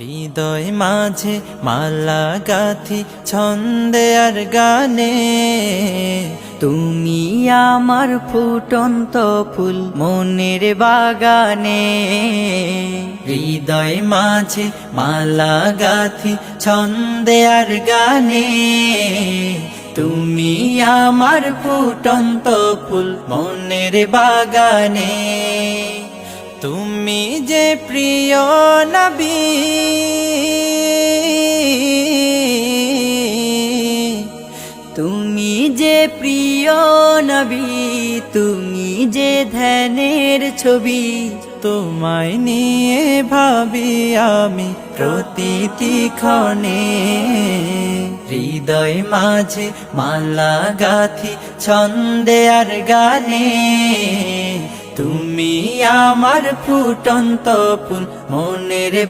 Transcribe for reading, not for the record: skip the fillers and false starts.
হৃদয় মাঝে মালা গাথি ছন্দে আর গানে, তুমি আমার ফুটন্ত ফুল মনের বাগানে। হৃদয় মাঝে মালা গাথি ছন্দে আর গানে, তুমি আমার ফুটন্ত ফুল মনের বাগানে। তুমি যে প্রিয় নবী, তুমি যে প্রিয় নবী, তুমি যে ধ্যানের ছবি। তোমায় নিয়ে ভাবি আমি প্রতিটি ক্ষণে। হৃদয় মাঝে মালা গাথি ছন্দে আর গানে, তুমি আমার ফুটন্ত ফুল মনের